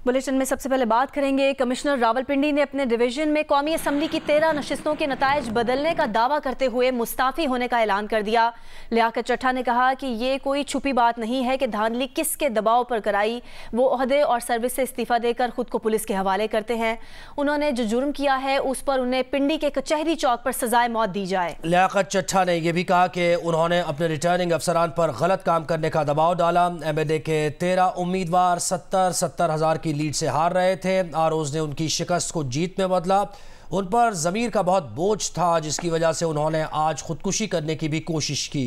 Bulletin में सबसे पहले बात करेंगे। कमिश्नर रावलपिंडी ने अपने डिवीजन में कौमी असम्बली की 13 नशिस्तों के नताइज बदलने का दावा करते हुए मुस्ताफ़ी होने का ऐलान कर दिया। लियाकत चट्ठा ने कहा कि ये कोई छुपी बात नहीं है कि धांधली किसके दबाव पर कराई, वो ओहदे और सर्विस से इस्तीफ़ा देकर खुद को पुलिस के हवाले करते हैं। उन्होंने जो जुर्म किया है उस पर उन्हें पिंडी के कचहरी चौक पर सजाए मौत दी जाए। लियाकत चट्ठा ने यह भी कहा कि उन्होंने अपने रिटर्निंग अफसरान पर गलत काम करने का दबाव डाला। MNA के 13 उम्मीदवार 70 हज़ार की लीड से हार रहे थे और उसने उनकी शिकस्त को जीत में बदला। उन पर ज़मीर का बहुत बोझ था, जिसकी वजह से उन्होंने आज खुदकुशी करने की भी कोशिश की।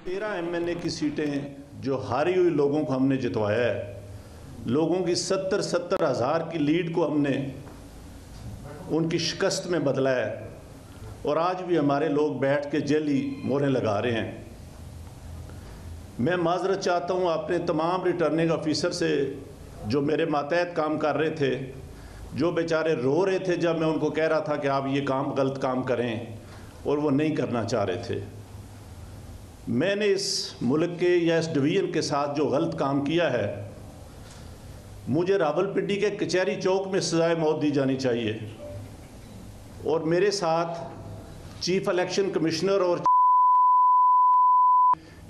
13 MNA की सीटें जो हारी हुई लोगों को हमने जितवाया है, लोगों की 70 हज़ार की लीड को हमने उनकी शिकस्त में बदला है और आज भी हमारे लोग बैठ के जेली मोहरें लगा रहे हैं। मैं माजरत चाहता हूँ अपने तमाम रिटर्निंग ऑफिसर से जो मेरे मातहत काम कर रहे थे, जो बेचारे रो रहे थे जब मैं उनको कह रहा था कि आप ये काम गलत काम करें और वो नहीं करना चाह रहे थे। मैंने इस मुल्क के या इस डिवीज़न के साथ जो गलत काम किया है, मुझे रावलपिंडी के कचहरी चौक में सजाए मौत दी जानी चाहिए और मेरे साथ चीफ इलेक्शन कमिश्नर और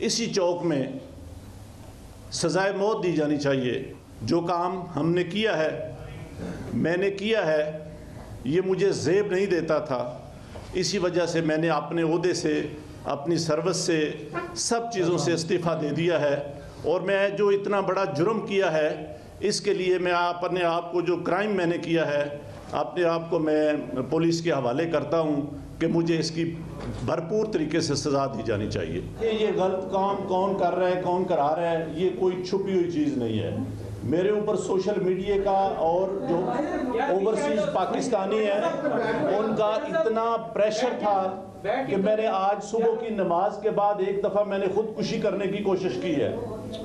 इसी चौक में सजाए मौत दी जानी चाहिए। जो काम हमने किया है, मैंने किया है, ये मुझे ज़ेब नहीं देता था। इसी वजह से मैंने अपने ओहदे से, अपनी सर्विस से, सब चीज़ों से इस्तीफ़ा दे दिया है और मैं जो इतना बड़ा जुर्म किया है, इसके लिए मैं अपने आप को, जो क्राइम मैंने किया है, अपने आप को मैं पुलिस के हवाले करता हूँ कि मुझे इसकी भरपूर तरीके से सज़ा दी जानी चाहिए। ये गलत काम कौन कर रहा है, कौन करा रहा है, ये कोई छुपी हुई चीज़ नहीं है। मेरे ऊपर सोशल मीडिया का और जो ओवरसीज पाकिस्तानी है उनका इतना प्रेशर था कि मैंने आज सुबह की नमाज के बाद एक दफ़ा मैंने खुदकुशी करने की कोशिश की है,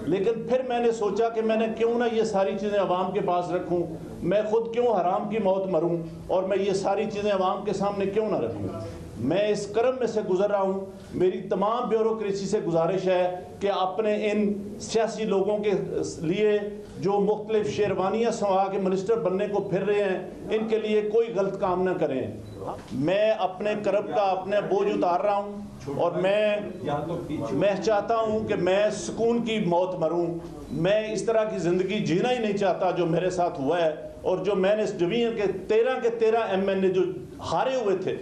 लेकिन फिर मैंने सोचा कि मैंने क्यों ना ये सारी चीज़ें अवाम के पास रखूं, मैं खुद क्यों हराम की मौत मरूं और मैं ये सारी चीज़ें अवाम के सामने क्यों ना रखूं। मैं इस कर्म में से गुजर रहा हूँ। मेरी तमाम ब्यूरोक्रेसी से गुजारिश है कि अपने इन सियासी लोगों के लिए जो मुख्तलिफ शेरवानियाँ सवा के मिनिस्टर बनने को फिर रहे हैं, इनके लिए कोई गलत काम ना करें। मैं अपने कर्म का अपने बोझ उतार रहा हूँ और मैं चाहता हूँ कि मैं सुकून की मौत मरूँ। मैं इस तरह की ज़िंदगी जीना ही नहीं चाहता जो मेरे साथ हुआ है और जो मैंने इस डिवीज़न के 13 MNA जो हारे हुए थे,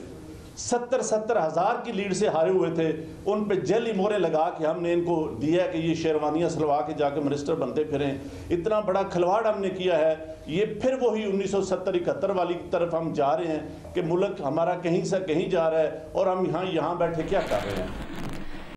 70 हज़ार की लीड से हारे हुए थे, उन पे जेली मोहरें लगा के हमने इनको दिया है कि ये शेरवानियाँ सलवा के जाके मिनिस्टर बनते फिरें। इतना बड़ा खिलवाड़ हमने किया है। ये फिर वही 1970-71 वाली तरफ हम जा रहे हैं कि मुल्क हमारा कहीं से कहीं जा रहा है और हम यहाँ बैठे क्या कर रहे हैं।